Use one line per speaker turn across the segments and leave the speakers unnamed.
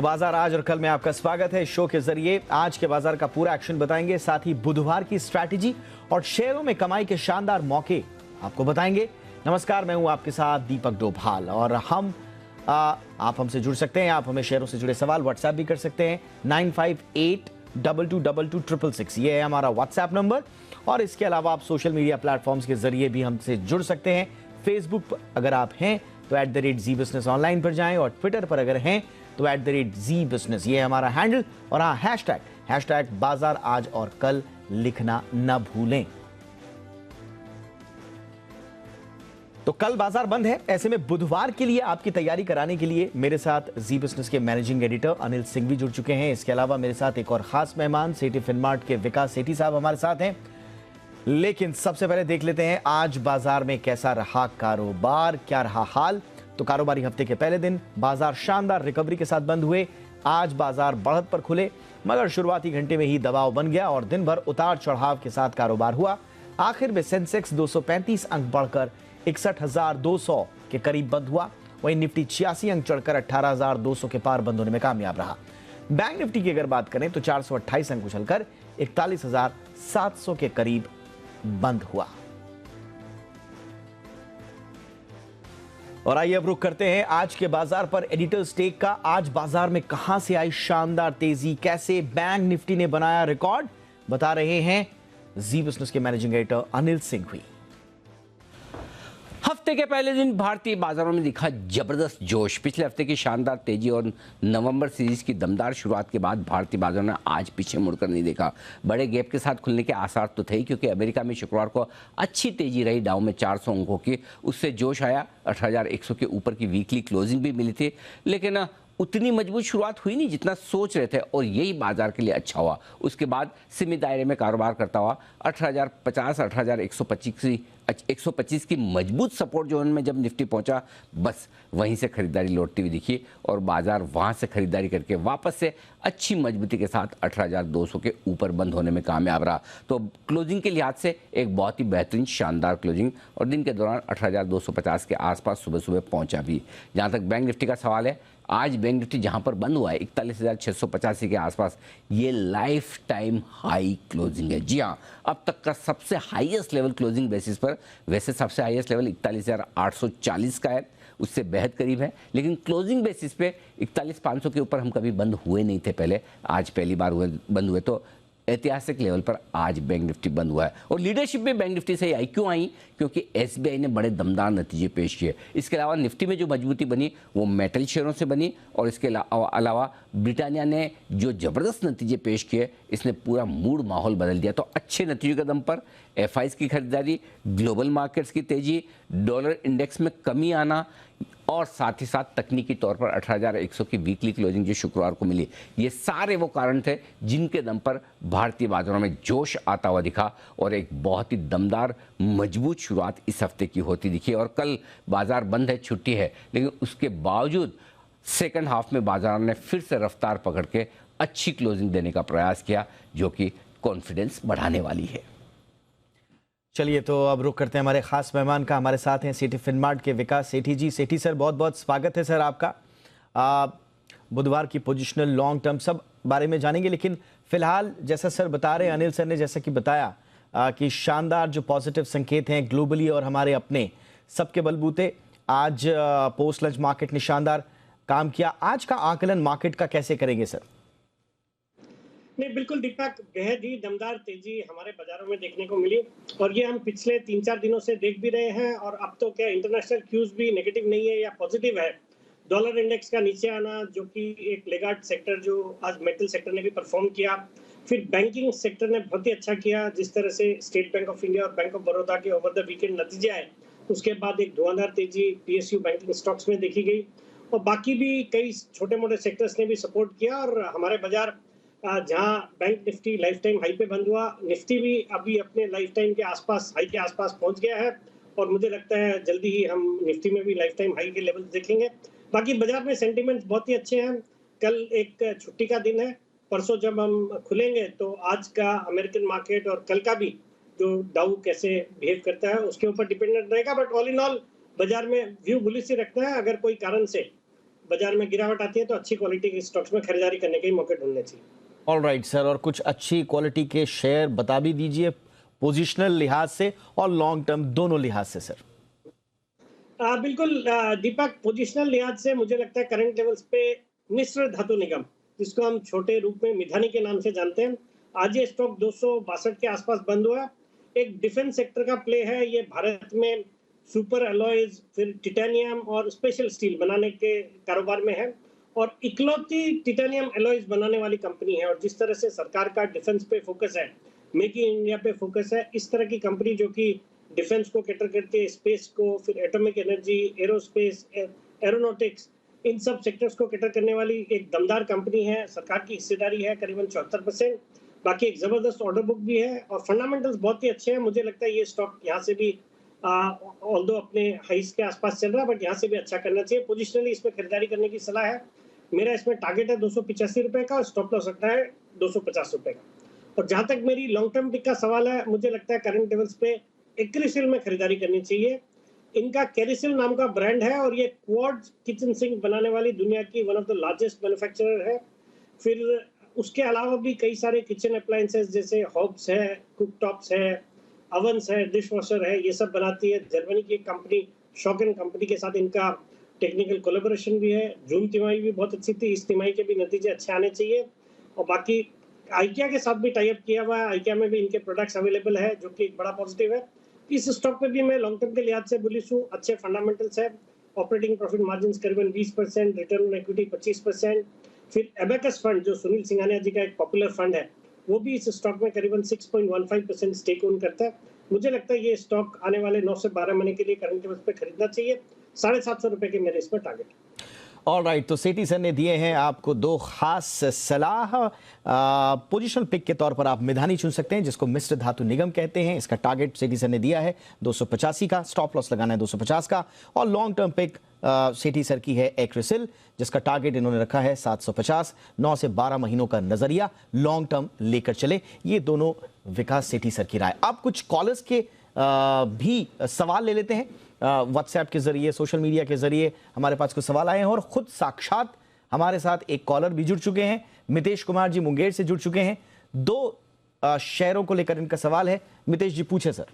तो बाजार आज और कल में आपका स्वागत है। शो के जरिए आज के बाजार का पूरा एक्शन बताएंगे, साथ ही बुधवार की स्ट्रैटेजी और शेयरों में कमाई के शानदार मौके आपको बताएंगे। नमस्कार, मैं हूं आपके साथ दीपक डोभाल और आप हमसे जुड़ सकते हैं। आप हमें शेयरों से जुड़े सवाल व्हाट्सएप भी कर सकते हैं 9582222666। ये है हमारा व्हाट्सएप नंबर। और इसके अलावा आप सोशल मीडिया प्लेटफॉर्म्स के जरिए भी हमसे जुड़ सकते हैं। फेसबुक पर अगर आप हैं तो @ZBusiness ऑनलाइन पर जाएं और ट्विटर पर अगर हैं तो @ZBusiness, ये हमारा हैंडल। और हाँ, हैशटैग बाजार आज और कल लिखना न भूलें। तो कल बाजार बंद है, ऐसे में बुधवार के लिए आपकी तैयारी कराने के लिए मेरे साथ जी बिजनेस के मैनेजिंग एडिटर अनिल सिंह भी जुड़ चुके हैं। इसके अलावा मेरे साथ एक और खास मेहमान सेठी फिनमार्ट के विकास सेठी साहब हमारे साथ हैं। लेकिन सबसे पहले देख लेते हैं आज बाजार में कैसा रहा कारोबार, क्या रहा हाल। तो कारोबारी हफ्ते के पहले दिन बाजार शानदार रिकवरी के साथ बंद हुए। आज बाजार बढ़त पर खुले, मगर शुरुआती घंटे में ही दबाव बन गया और दिन भर उतार चढ़ाव के साथ कारोबार हुआ। आखिर में सेंसेक्स 235 अंक बढ़कर 61,200 के करीब बंद हुआ। वहीं निफ्टी 86 अंक चढ़कर 18,200 के पार बंद होने में कामयाब रहा। बैंक निफ्टी की अगर बात करें तो 428 अंक उछलकर 41,700 के करीब बंद हुआ। और आइए अब रुख करते हैं आज के बाजार पर एडिटर्स टेक का। आज बाजार में कहां से आई शानदार तेजी, कैसे बैंक निफ्टी ने बनाया रिकॉर्ड, बता रहे हैं जी बिजनेस के मैनेजिंग एडिटर अनिल सिंह हुई।
हफ्ते के पहले दिन भारतीय बाजारों में दिखा जबरदस्त जोश। पिछले हफ्ते की शानदार तेजी और नवंबर सीरीज की दमदार शुरुआत के बाद भारतीय बाजारों ने आज पीछे मुड़कर नहीं देखा। बड़े गैप के साथ खुलने के आसार तो थे, क्योंकि अमेरिका में शुक्रवार को अच्छी तेजी रही। डाउ में 400 अंकों की उससे जोश आया। 18,100 के ऊपर की वीकली क्लोजिंग भी मिली थी, लेकिन उतनी मजबूत शुरुआत हुई नहीं जितना सोच रहे थे, और यही बाजार के लिए अच्छा हुआ। उसके बाद सीमित दायरे में कारोबार करता हुआ 18,050 18,125 की मजबूत सपोर्ट जोन में जब निफ्टी पहुंचा, बस वहीं से खरीदारी लौटती हुई दिखी और बाजार वहां से खरीदारी करके वापस से अच्छी मजबूती के साथ 18,200 के ऊपर बंद होने में कामयाब रहा। तो क्लोजिंग के लिहाज से एक बहुत ही बेहतरीन शानदार क्लोजिंग, और दिन के दौरान 18,250 के आसपास सुबह सुबह पहुंचा भी। जहां तक बैंक निफ्टी का सवाल है, आज बैंक निफ्टी जहां पर बंद हुआ है 41,685 के आसपास, ये लाइफ टाइम हाई क्लोजिंग है। जी हाँ, अब तक का सबसे हाईएस्ट लेवल क्लोजिंग बेसिस पर। वैसे सबसे हाईएस्ट लेवल 41,840 का है, उससे बेहद करीब है, लेकिन क्लोजिंग बेसिस पे 41,500 के ऊपर हम कभी बंद हुए नहीं थे पहले। आज पहली बार बंद हुए, तो ऐतिहासिक लेवल पर आज बैंक निफ्टी बंद हुआ है। और लीडरशिप में बैंक निफ्टी से आई, क्यों आई? क्योंकि एसबीआई ने बड़े दमदार नतीजे पेश किए। इसके अलावा निफ्टी में जो मजबूती बनी वो मेटल शेयरों से बनी, और इसके अलावा ब्रिटानिया ने जो जबरदस्त नतीजे पेश किए, इसने पूरा मूड माहौल बदल दिया। तो अच्छे नतीजों के दम पर एफआईज की खरीदारी, ग्लोबल मार्केट्स की तेजी, डॉलर इंडेक्स में कमी आना, और साथ ही साथ तकनीकी तौर पर 18,100 की वीकली क्लोजिंग जो शुक्रवार को मिली, ये सारे वो कारण थे जिनके दम पर भारतीय बाजारों में जोश आता हुआ दिखा और एक बहुत ही दमदार मजबूत शुरुआत इस हफ्ते की होती दिखी। और कल बाजार बंद है, छुट्टी है, लेकिन उसके बावजूद सेकंड हाफ में बाजार ने फिर से रफ्तार पकड़ के अच्छी क्लोजिंग देने का प्रयास किया, जो कि कॉन्फिडेंस बढ़ाने वाली है।
चलिए, तो अब रुक करते हैं हमारे खास मेहमान का। हमारे साथ हैं सेठी फिनमार्ट के विकास सेठी जी। सेठी सर, बहुत बहुत स्वागत है सर आपका। बुधवार की पोजिशनल, लॉन्ग टर्म सब बारे में जानेंगे, लेकिन फिलहाल जैसा सर बता रहे हैं, अनिल सर ने जैसा कि बताया कि शानदार जो पॉजिटिव संकेत हैं ग्लोबली और हमारे अपने, सबके बलबूते आज पोस्ट लंच मार्केट ने शानदार काम किया। आज का आकलन मार्केट का कैसे करेंगे सर?
नहीं, बिल्कुल दीपक, बेहद ही दमदार तेजी हमारे बाजारों में देखने को मिली, और ये हम पिछले 3-4 दिनों से देख भी रहे हैं। और अब तो क्या इंटरनेशनल क्यूज भी नेगेटिव नहीं है या पॉजिटिव है। डॉलर इंडेक्स का नीचे आना, जो कि एक लेगार्ड सेक्टर, जो आज मेटल सेक्टर ने भी परफॉर्म किया। फिर बैंकिंग सेक्टर ने बहुत ही अच्छा किया, जिस तरह से स्टेट बैंक ऑफ इंडिया और बैंक ऑफ बड़ौदा के ओवर द वीकेंड नतीजे आए, उसके बाद एक धुआंधार तेजी पीएसयू बैंकिंग स्टॉक्स में देखी गई। और बाकी भी कई छोटे मोटे सेक्टर्स ने भी सपोर्ट किया, और हमारे बाजार जहां bank Nifty life time high पे बंद हुआ, निफ्टी भी अभी अपने लाइफ टाइम के आसपास, हाई के आसपास पहुंच गया है। और मुझे लगता है जल्दी ही हम निफ्टी में भी लाइफ टाइम हाई के लेवल देखेंगे। बाकी बाजार में सेंटीमेंट्स बहुत ही अच्छे हैं। कल एक छुट्टी का दिन है, परसों जब हम खुलेंगे तो आज का अमेरिकन मार्केट और कल का भी जो डाउ कैसे बिहेव करता है उसके ऊपर डिपेंडेंट रहेगा। बट ऑल इन ऑल बाजार में व्यू बुलिश ही रखना है। अगर कोई कारण से बाजार में गिरावट आती है तो अच्छी क्वालिटी के स्टॉक्स में खरीदारी करने के ही मौके ढूंढने चाहिए।
ऑलराइट सर, और कुछ अच्छी क्वालिटी के शेयर बता भी दीजिए, पोजिशनल लिहाज से और लॉन्ग टर्म दोनों लिहाज से सर।
बिल्कुल दीपक, पोजिशनल लिहाज से मुझे लगता है करंट लेवल्स पे मिश्र धातु निगम, जिसको हम छोटे रूप में मिधानी के नाम से जानते हैं, आज ये स्टॉक 262 के आसपास बंद हुआ। एक डिफेंस सेक्टर का प्ले है, ये भारत में सुपर अलॉयज, फिर टिटेनियम और स्पेशल स्टील बनाने के कारोबार में है और इकलौती टिटेनियम अलॉयज बनाने वाली कंपनी है। और जिस तरह से सरकार का डिफेंस पे फोकस है, मेक इन इंडिया पे फोकस है, इस तरह की कंपनी जो कि डिफेंस को कैटर करती है, स्पेस को, फिर एटॉमिक एनर्जी, एरोस्पेस, एरोनॉटिक्स, इन सब सेक्टर्स को कैटर करने वाली एक दमदार कंपनी है। सरकार की हिस्सेदारी है करीबन 74%। बाकी एक जबरदस्त ऑर्डर बुक भी है और फंडामेंटल्स बहुत ही अच्छे हैं। मुझे लगता है ये स्टॉक यहाँ से भी ऑल्दो अपने हाइस के आसपास चल रहा है, बट यहाँ से भी अच्छा करना चाहिए। पोजिशनली इसमें खरीदारी करने की सलाह है। मेरा इसमें टारगेट है 285 रुपए का और स्टॉप लॉस रखना है 250 रुपए का। और जहां तक मेरी लॉन्ग टर्म पिक का सवाल है, मुझे लगता है करंट लेवल्स पे एक्रिसिल में खरीदारी करनी चाहिए। इनका कैरिसिल नाम का ब्रांड है और ये क्वार्ट्ज किचन सिंक बनाने वाली दुनिया की one of the largest manufacturer है। फिर उसके अलावा भी कई सारे किचन अप्लायंसेस जैसे हॉब्स है, कुक टॉप्स है, अवंस है, डिश वॉशर है, ये सब बनाती है। जर्मनी की कंपनी शॉकन कंपनी के साथ इनका टेक्निकल कोलैबोरेशन भी है। जून तिमाही भी बहुत अच्छी थी, इस तिमाही के भी नतीजे अच्छे आने चाहिए। और बाकी आइकिया के साथ भी टाई अप किया हुआ है, आइकिया में भी इनके प्रोडक्ट्स अवेलेबल है, जो कि एक बड़ा पॉजिटिव है। इस स्टॉक पे भी मैं लॉन्ग टर्म के लिहाज से बुलिश हूँ। अच्छे फंडामेंटल्स है, ऑपरेटिंग प्रॉफिट मार्जिन करीबन 20%, रिटर्न ऑन इक्विटी 25%। फिर एबेकस फंड जो सुनील सिंघानिया जी का एक पॉपुलर फंड है, वो भी इस स्टॉक में करीबन 6.15% स्टेक ओन करता है। मुझे लगता है ये स्टॉक आने वाले 9 से 12 महीने के लिए करंट लेवल्स पे खरीदना चाहिए। 750 रुपए के मेरे इस पर टारगेट।
ऑलराइट, तो सेठी सर ने दिए हैं आपको दो खास सलाह। पोजिशनल पिक के तौर पर आप मिधानी चुन सकते हैं, जिसको मिश्र धातु निगम कहते हैं। इसका टारगेट सेठी सर ने दिया है 285 का, स्टॉप लॉस लगाना है 250 का। और लॉन्ग टर्म पिक सेठी सर की है एक्रिसिल, जिसका टारगेट इन्होंने रखा है 750। 9 से 12 महीनों का नजरिया लॉन्ग टर्म लेकर चले। ये दोनों विकास सेठी सर की राय। आप कुछ कॉलर्स के भी सवाल ले लेते हैं। व्हाट्सएप के जरिए, सोशल मीडिया के जरिए हमारे पास कुछ सवाल आए हैं और खुद साक्षात हमारे साथ एक कॉलर भी जुड़ चुके हैं। मितेश कुमार जी मुंगेर से जुड़ चुके हैं। दो शेयरों को लेकर इनका सवाल है। मितेश जी पूछे सर।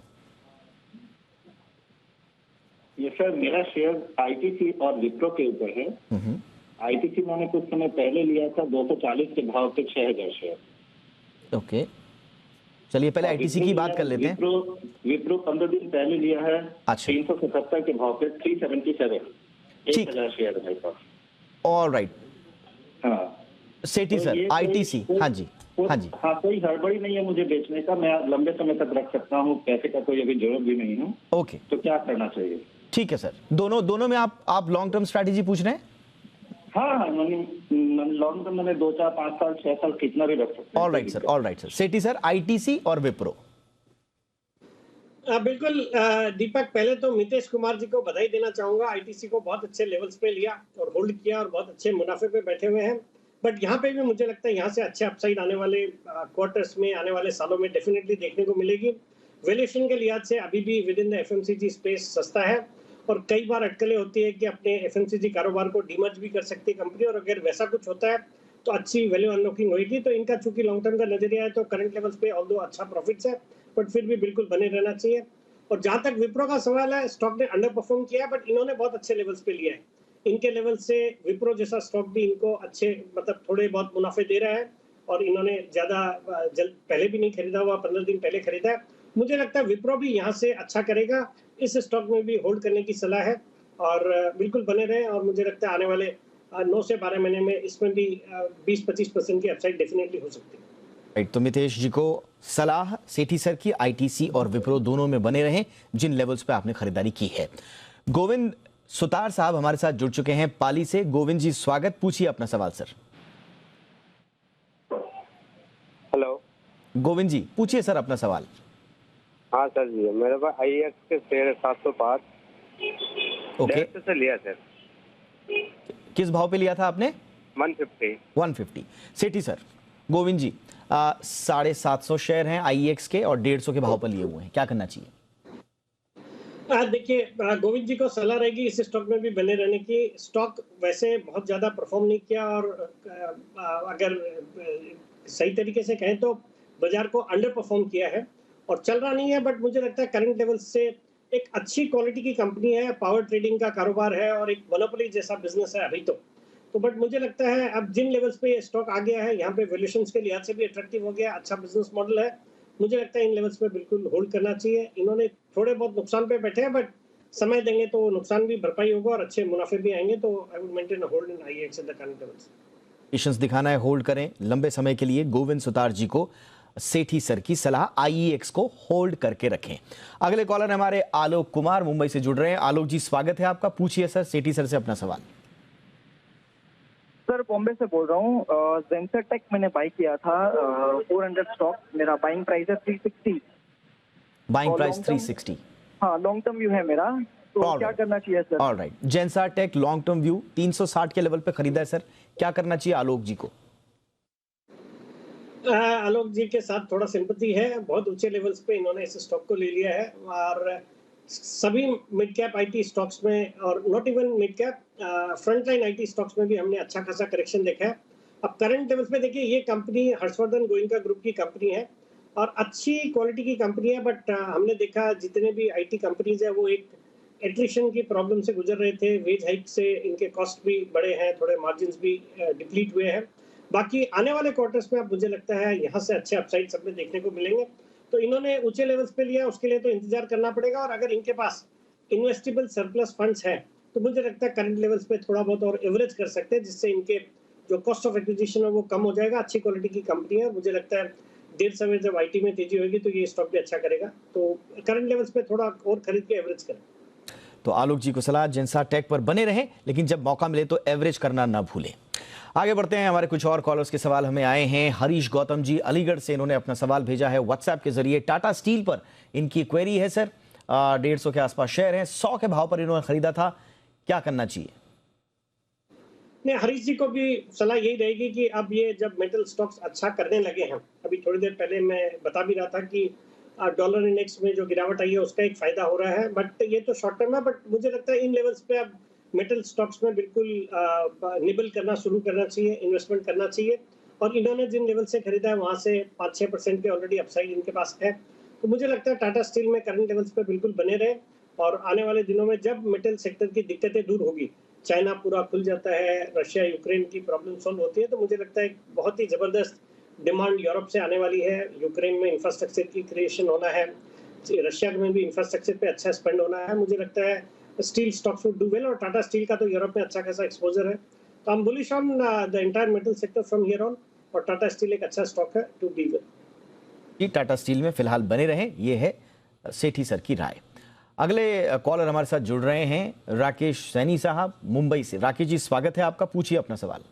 ये सर मेरा शेयर आईटीसी और विप्रो के ऊपर है। आईटीसी मैंने कुछ समय पहले लिया था 240 के भाव पे 6000 शेयर।
ओके, चलिए पहले आईटीसी की बात कर लेते हैं।
विप्रो 15 दिन पहले लिया है।
अच्छा।
377 के भाव पे 377, 1000 शेयर है भाई साहब।
ऑलराइट,
हाँ
सेठी सर आईटीसी। हाँ जी, हाँ जी।
हाँ, कोई हड़बड़ी नहीं है मुझे बेचने का, मैं लंबे समय तक रख सकता हूँ, पैसे का कोई अभी जरूरत भी नहीं है।
ओके,
तो क्या करना चाहिए?
ठीक है सर। दोनों में आप लॉन्ग टर्म स्ट्रैटेजी पूछ रहे हैं?
हाँ, लॉन्ग टर्म मैंने 2, 4, 5 साल 6 साल कितना भी रख सकते हैं।
Alright sir, alright sir. Sethi sir ITC और विप्रो।
बिल्कुल दीपक, पहले तो मितेश कुमार जी को बधाई देना चाहूंगा। आईटीसी को बहुत अच्छे लेवल्स पे लिया और होल्ड किया और बहुत अच्छे मुनाफे पे बैठे हुए हैं। बट यहाँ पे भी मुझे लगता है यहाँ से अच्छे अपसाइड आने वाले क्वार्टर्स में, आने वाले सालों में डेफिनेटली देखने को मिलेगी। वैल्यूएशन के लिहाज से अभी भी with in the FMCG space सस्ता है और कई बार अटकलें होती है कि अपने एफएमसीजी कारोबार को डीमर्ज भी कर सकती है कंपनी, और अगर वैसा कुछ होता है तो अच्छी वैल्यू अनलॉकिंग होगी। तो इनका चूंकि लॉन्ग टर्म का नजरिया है तो करंट लेवल्स पे ऑल्दो अच्छा प्रॉफिट्स है, बट फिर भी बिल्कुल बने रहना चाहिए। और जहां तक विप्रो का सवाल है, स्टॉक ने अंडर परफॉर्म किया है, बट इन्होंने बहुत अच्छे लेवल्स पे लिया है। इनके लेवल से विप्रो जैसा स्टॉक भी इनको अच्छे मतलब थोड़े बहुत मुनाफे दे रहा है और इन्होंने ज्यादा जल्द पहले भी नहीं खरीदा हुआ, 15 दिन पहले खरीदा है। मुझे लगता है विप्रो भी यहाँ से अच्छा करेगा। इस स्टॉक में भी होल्ड करने की सलाह है और बिल्कुल बने रहे। और मुझे लगता है आने वाले 9 से 12 महीने में इसमें भी 20-25% की अपसाइड डेफिनेटली हो सकती है।
राइट, तो मितेश जी को सलाह सेठी सर की आईटीसी और विप्रो दोनों में बने रहें जिन लेवल्स पे आपने खरीदारी की है। गोविंद सुतार साहब हमारे साथ जुड़ चुके हैं पाली से। गोविंद जी स्वागत, पूछिए अपना सवाल सर।
हेलो
गोविंद जी पूछिए सर अपना सवाल।
हाँ सर जी, मेरे पास आईएक्स के शेयर 705
ओके,
से लिया सर।
किस भाव पे लिया था आपने?
150।
सेठी सर, गोविंद जी 750 शेयर हैं आईएक्स के और 150 के भाव पर लिए हुए हैं, क्या करना चाहिए?
देखिए, गोविंद जी को सलाह रहेगी इस स्टॉक में भी बने रहने की। स्टॉक वैसे बहुत ज्यादा परफॉर्म नहीं किया और अगर सही तरीके से कहें तो बाजार को अंडर परफॉर्म किया है और चल रहा नहीं है। बट मुझे लगता है करंट लेवल से एक अच्छी क्वालिटी की कंपनी है, पावर ट्रेडिंग का कारोबार है और एक मोनोपोली जैसा बिजनेस है अभी तो बट मुझे लगता है अब जिन लेवल्स पे ये स्टॉक आ गया है, यहाँ पे वैल्यूएशंस के लिहाज से भी अट्रैक्टिव हो गया, अच्छा बिजनेस मॉडल है। मुझे लगता है इन लेवल्स पे बिल्कुल होल्ड करना चाहिए। इन्होंने थोड़े बहुत नुकसान पे बैठे हैं, बट समय देंगे तो नुकसान भी भरपाई होगा और अच्छे मुनाफे भी आएंगे। तो I would maintain a hold in IEX at the current levels.
Patience दिखाना है, होल्ड करें लंबे समय के लिए। गोविंद सुतार जी को सेठी सर की सलाह, आईईएक्स को होल्ड करके रखें। अगले कॉलर हमारे आलोक कुमार मुंबई से जुड़ रहे हैं। आलोक जी, स्वागत है आपका। पूछिए सर, सेठी सर से अपना सवाल।
सर, बॉम्बे से बोल रहा हूँ। जेंसर टेक मैंने बाई किया था 400 स्टॉक। मेरा बाइंग प्राइस है 360।
Buying price 360।
हाँ, लॉन्ग टर्म व्यू है मेरा, तो क्या करना चाहिए सर?
ऑलराइट, जेंसर टेक लॉन्ग टर्म व्यू 360 के लेवल पे खरीदा है सर, क्या करना चाहिए आलोक जी को?
आलोक जी के साथ थोड़ा सिंपैथी है। बहुत ऊंचे लेवल्स पे इन्होंने इस स्टॉक को ले लिया है और सभी मिड कैप आईटी स्टॉक्स में और not even mid cap, frontline IT stocks में भी हमने अच्छा खासा करेक्शन देखा है। अब करंट लेवल्स पे देखिए, ये कंपनी हर्षवर्धन गोयनका ग्रुप की कंपनी है और अच्छी क्वालिटी की कंपनी है। बट हमने देखा जितने भी आईटी कंपनीज है वो एक एट्रिशन की प्रॉब्लम से गुजर रहे थे। वेज हाइक से इनके कॉस्ट भी बढ़े हैं, थोड़े मार्जिन्स भी डिप्लीट हुए हैं। बाकी आने वाले क्वार्टर्स में अब मुझे लगता है यहाँ से अच्छे अपसाइड सब में देखने को मिलेंगे। तो इन्होंने ऊंचे लेवल्स पे लिया, उसके लिए तो इंतजार करना पड़ेगा। और अगर इनके पास इन्वेस्टेबल सरप्लस फंड्स है तो मुझे लगता है करंट लेवल्स पे थोड़ा बहुत और एवरेज कर सकते हैं, जिससे इनके जो कॉस्ट ऑफ एक्विजिशन है वो कम हो जाएगा। अच्छी क्वालिटी की कंपनी है। मुझे लगता है देर समय जब आईटी में तेजी होगी तो ये स्टॉक भी अच्छा करेगा। तो करंट लेवल्स पे थोड़ा और खरीद के एवरेज करें।
तो आलोक जी को सलाह, जेंसर टेक पर बने रहें, लेकिन जब मौका मिले तो एवरेज करना ना भूलें। आगे बढ़ते हैं, हमारे कुछ और कॉलर्स के सवाल हमें आए हैं। हरीश गौतम जी अलीगढ़ से, इन्होंने अपना सवाल भेजा है व्हाट्सएप के जरिए। टाटा स्टील पर इनकी क्वेरी है सर। 150 के आसपास शेयर है, 100 के भाव पर इन्होंने खरीदा था, क्या करना चाहिए?
नहीं, हरीश जी को भी सलाह यही रहेगी कि अब ये जब मेटल स्टॉक्स अच्छा करने लगे हैं, अभी थोड़ी देर पहले मैं बता भी रहा था कि डॉलर इंडेक्स में जो गिरावट आई है उसका एक फायदा हो रहा है। बट ये तो शॉर्ट टर्म है। बट मुझे लगता है इन लेवल्स पे अब मेटल स्टॉक्स में बिल्कुल निबल करना शुरू करना चाहिए, इन्वेस्टमेंट करना चाहिए। और इन्होंने जिन लेवल से खरीदा है वहां से 5-6% के ऑलरेडी अपसाइड इनके पास है। तो मुझे लगता है टाटा स्टील में करंट लेवल्स पे बिल्कुल बने रहे। और आने वाले दिनों में जब मेटल सेक्टर की दिक्कतें दूर होगी, चाइना पूरा खुल जाता है, रशिया यूक्रेन की प्रॉब्लम सॉल्व होती है, तो मुझे लगता है एक बहुत ही जबरदस्त डिमांड यूरोप से आने वाली है। यूक्रेन में इंफ्रास्ट्रक्चर की क्रिएशन होना है, रशिया में भी इंफ्रास्ट्रक्चर पे अच्छा स्पेंड होना है। मुझे लगता है steel stocks would do well और टाटा स्टील का तो यूरोप में अच्छा खासा एक्सपोजर है। तो हम bullish on the entire metal sector from here on और टाटा स्टील एक अच्छा स्टॉक है टू बी विद।
जी, टाटा स्टील में फिलहाल बने रहें, ये है सेठी सर की राय। अगले कॉलर हमारे साथ जुड़ रहे हैं राकेश सैनी साहब मुंबई से। राकेश जी, स्वागत है आपका, पूछिए अपना सवाल।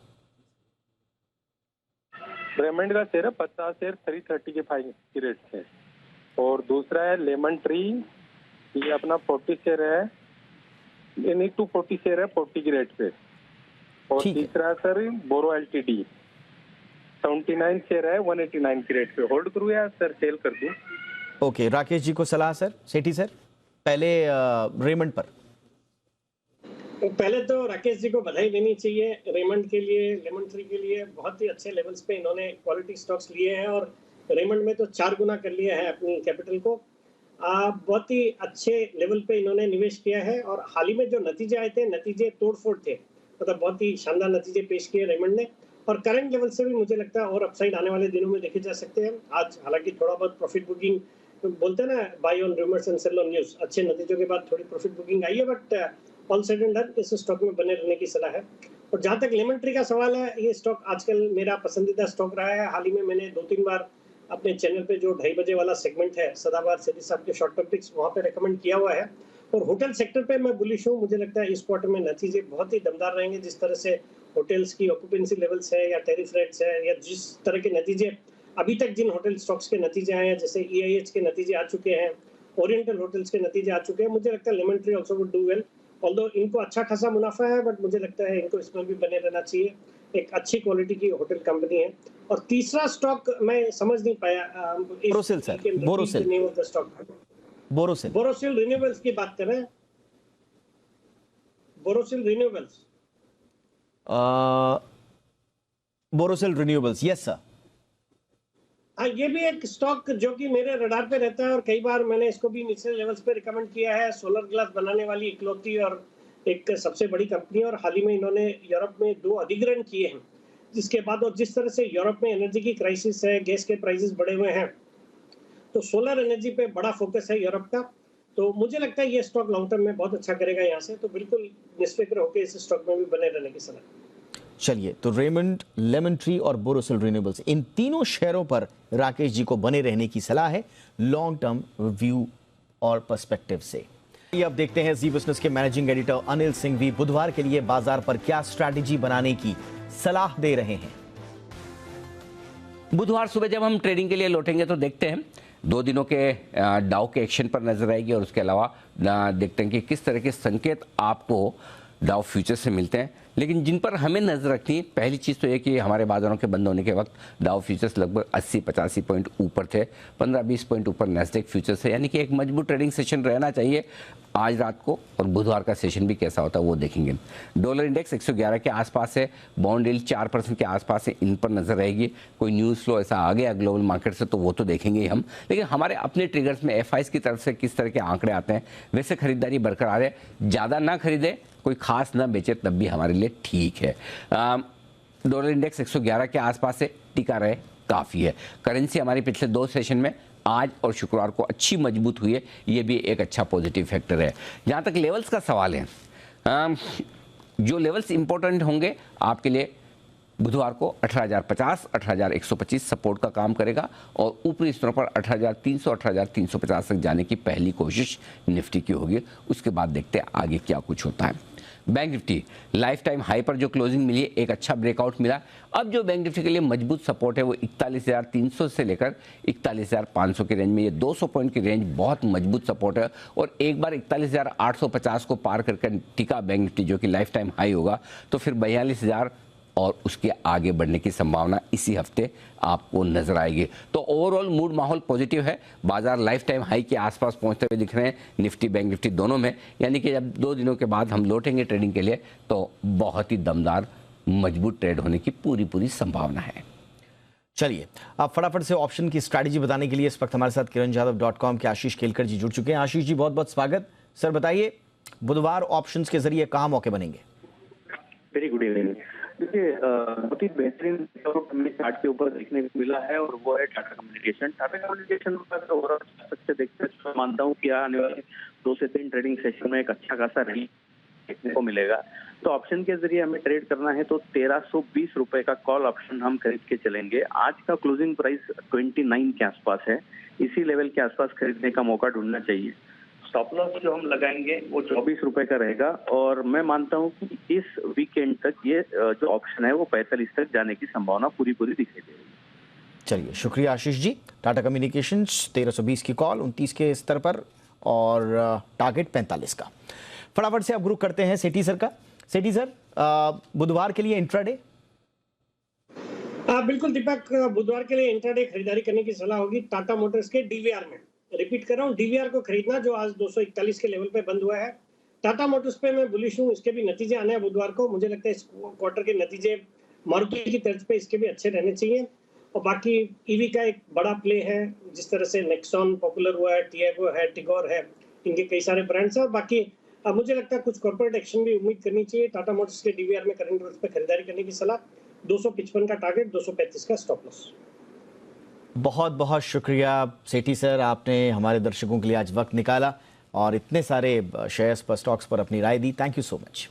रेमंड का शेयर है 50 शेयर 330 के 5 की रेट से, और दूसरा है लेमन ट्री, ये अपना 40 शेयर है, यानी 240 शेयर है 40 की रेट पे, और तीसरा है सर बोरो एलटीडी 79 शेयर है 189 की रेट पे। होल्ड करूँ या सर सेल कर दूं?
ओके, राकेश जी को सलाह सर, सेठी सर। पहले रेमंड पर।
पहले तो राकेश जी को बधाई देनी चाहिए रेमंड के लिए, लेमन ट्री के लिए। बहुत ही अच्छे लेवल्स पे इन्होंने क्वालिटी स्टॉक्स लिए हैं और रेमंड में तो 4 गुना कर लिया है अपनी कैपिटल को। बहुत ही अच्छे लेवल पे इन्होंने निवेश किया है और हाल ही में जो नतीजे आए थे, नतीजे तोड़फोड़ थे, मतलब बहुत ही शानदार नतीजे पेश किए रेमंड ने। और करंट लेवल से भी मुझे लगता है और अपसाइड आने वाले दिनों में देखे जा सकते हैं। आज हालांकि थोड़ा बहुत प्रॉफिट बुकिंग, बोलते हैं ना, buy on rumours and sell on news, अच्छे नतीजों के बाद थोड़ी प्रॉफिट बुकिंग आई है। But all said and done इस स्टॉक में बने रहने की सलाह है। और जहां तक लेमन ट्री का सवाल है, ये स्टॉक आजकल मेरा पसंदीदा स्टॉक रहा है। हाल ही में मैंने 2-3 बार अपने चैनल पे जो 2:30 बजे वाला सेगमेंट है सदाबहार सेठी साहब के शॉर्ट टर्म पिक्स, वहां पे रेकमेंड किया हुआ है। और होटल सेक्टर पे मैं बुलिश हूँ। मुझे लगता है इस क्वार्टर में नतीजे बहुत ही दमदार रहेंगे। जिस तरह से होटल्स की ऑक्यूपेंसी लेवल्स है या टैरिफ रेट्स है, या जिस तरह के नतीजे अभी तक जिन होटल स्टॉक्स के नतीजे आए हैं, जैसे EIH के नतीजे आ चुके हैं, ओरिएंटल होटल्स के नतीजे आ चुके हैं, मुझे लगता है lemon tree also would do well. Although इनको अच्छा खासा मुनाफा है, बट मुझे लगता है इनको इसमें भी बने रहना चाहिए। एक अच्छी क्वालिटी की होटल कंपनी है। और तीसरा स्टॉक मैं समझ नहीं पाया,
बोरोसिल सर, बोरोसिल। बोरोसिल।
बोरोसिल रिन्यूएबल्स की बात कर रहे हैं। Borosil renewables.
Borosil renewables, yes sir.
हाँ, ये भी एक स्टॉक जो कि मेरे रडार पे रहता है और कई बार मैंने इसको भी निचले लेवल्स पे रिकमेंड किया है। सोलर ग्लास बनाने वाली इकलौती और एक सबसे बड़ी कंपनी, और हाल ही में इन्होंने यूरोप में 2 अधिग्रहण किए हैं, जिसके बाद और जिस तरह से यूरोप में एनर्जी की क्राइसिस है, गैस के प्राइसेस बढ़े हुए हैं, तो सोलर एनर्जी पे बड़ा फोकस है यूरोप का। तो मुझे लगता है ये स्टॉक लॉन्ग टर्म में बहुत अच्छा करेगा यहाँ से, तो बिल्कुल निष्फिक्र होकर इस स्टॉक में भी बने रहने की सलाह।
चलिए, तो रेमंड, लेमन ट्री और बोरोसिल रिन्यूएबल्स, इन तीनों शेयरों पर राकेश जी को बने रहने की सलाह है लॉन्ग टर्म व्यू और पर्सपेक्टिव से। ये अब देखते हैं जी बिजनेस के मैनेजिंग एडिटर अनिल सिंघवी बुधवार के लिए बाजार पर क्या स्ट्रैटेजी बनाने की सलाह दे रहे हैं।
बुधवार सुबह जब हम ट्रेडिंग के लिए लौटेंगे तो देखते हैं 2 दिनों के डाउ के एक्शन पर नजर आएगी, और उसके अलावा देखते हैं कि किस तरह के संकेत आपको डाउ फ्यूचर से मिलते हैं। लेकिन जिन पर हमें नजर रखनी है, पहली चीज़ तो ये कि हमारे बाजारों के बंद होने के वक्त डाउ फ्यूचर्स लगभग 80-85 पॉइंट ऊपर थे, 15-20 पॉइंट ऊपर नैस्डैक फ्यूचर्स है, यानी कि एक मजबूत ट्रेडिंग सेशन रहना चाहिए आज रात को, और बुधवार का सेशन भी कैसा होता है वो देखेंगे। डॉलर इंडेक्स 111 के आसपास है, बॉन्ड यील्ड 4% के आसपास है, इन पर नजर रहेगी। कोई न्यूज़ फ्लो ऐसा आ गया ग्लोबल मार्केट से तो वो तो देखेंगे ही हम, लेकिन हमारे अपने ट्रिगर्स में FIs की तरफ से किस तरह के आंकड़े आते हैं, वैसे खरीदारी बरकरार है। ज़्यादा ना खरीदे, कोई खास ना बेचे, तब भी हमारे लिए ठीक है। डॉलर इंडेक्स 111 के आसपास से टिका रहे काफ़ी है। करेंसी हमारी पिछले 2 सेशन में आज और शुक्रवार को अच्छी मजबूत हुई है, ये भी एक अच्छा पॉजिटिव फैक्टर है। जहाँ तक लेवल्स का सवाल है, जो लेवल्स इंपॉर्टेंट होंगे आपके लिए, बुधवार को 18,050, 18,125 सपोर्ट का काम करेगा, और ऊपरी स्तरों पर 18,300, 18,350 तक जाने की पहली कोशिश निफ्टी की होगी। उसके बाद देखते हैं आगे क्या कुछ होता है। Bank Nifty life time high पर जो क्लोजिंग मिली है, एक अच्छा ब्रेकआउट मिला। अब जो बैंक निफ्टी के लिए मजबूत सपोर्ट है वो 41,300 से लेकर 41,500 के रेंज में, ये 200 पॉइंट की रेंज बहुत मजबूत सपोर्ट है। और एक बार 41,850 को पार करके टिका बैंक निफ्टी, जो कि लाइफ टाइम हाई होगा, तो फिर 42,000 और उसके आगे बढ़ने की संभावना इसी हफ्ते आपको नजर आएगी। तो ओवरऑल मूड माहौल पॉजिटिव है, बाजार लाइफ टाइम हाई के आसपास पहुंचते हुए दिख रहे हैं, निफ्टी बैंक निफ्टी दोनों में। यानी कि जब 2 दिनों के बाद हम लौटेंगे ट्रेडिंग के लिए तो बहुत ही दमदार मजबूत ट्रेड होने की पूरी संभावना है।
चलिए, आप फटाफट से ऑप्शन की स्ट्रैटेजी बताने के लिए इस वक्त हमारे साथ kiranjadhav.com के आशीष केलकर जी जुड़ चुके हैं। आशीष जी, बहुत बहुत स्वागत। सर बताइए, बुधवार ऑप्शंस के जरिए कहाँ मौके बनेंगे?
Very good evening. देखिए, बहुत ही बेहतरीन हमें चार्ट के ऊपर देखने को मिला है, और वो है टाटा कम्युनिकेशन। टाटा कम्युनिकेशन का ओवरऑल से देखते हैं तो मानता हूँ कि आने वाले 2 से 3 ट्रेडिंग सेशन में एक अच्छा खासा रैली देखने को मिलेगा। तो ऑप्शन के जरिए हमें ट्रेड करना है तो 1320 रुपए का कॉल ऑप्शन हम खरीद के चलेंगे। आज का क्लोजिंग प्राइस 29 के आसपास है, इसी लेवल के आसपास खरीदने का मौका ढूंढना चाहिए। स्टॉप लॉस जो हम लगाएंगे वो 24 रुपए का रहेगा, और मैं मानता हूं कि इस वीकेंड तक ये जो ऑप्शन है वो 45 तक जाने की संभावना पूरी दिखाई दे रही है।
चलिए, शुक्रिया आशीष जी। टाटा कम्युनिकेशंस 1320 की कॉल 29 के स्तर पर, और टारगेट 45 का। फटाफट से अब ग्रुप करते हैं सेठी सर का। सेठी सर, बुधवार के लिए इंट्राडे?
बिल्कुल दीपक, बुधवार के लिए इंट्राडे खरीदारी करने की सलाह होगी टाटा मोटर्स के डीवीआर में। रिपीट कर रहा हूँ, डीवीआर को खरीदना जो आज 241 के लेवल पे बंद हुआ है। टाटा मोटर्स पे मैं बुलिश हूँ, इसके भी नतीजे आने हैं बुधवार को। मुझे लगता है इस क्वार्टर के नतीजे मारुति की तर्ज पे इसके भी अच्छे रहने चाहिए। और बाकी ईवी का एक बड़ा प्ले है, जिस तरह से नेक्सॉन पॉपुलर हुआ है, टियागो है, टिगोर है, इनके कई सारे ब्रांड्स हैं। और बाकी मुझे लगता है कुछ कॉर्पोरेट एक्शन भी उम्मीद करनी चाहिए। टाटा मोटर्स के डीवीआर में करंट लेवल्स पे खरीदारी करने की सलाह, 255 का टारगेट, 235 का स्टॉप लॉस।
बहुत बहुत शुक्रिया सेठी सर, आपने हमारे दर्शकों के लिए आज वक्त निकाला और इतने सारे शेयर्स पर, स्टॉक्स पर अपनी राय दी। Thank you so much.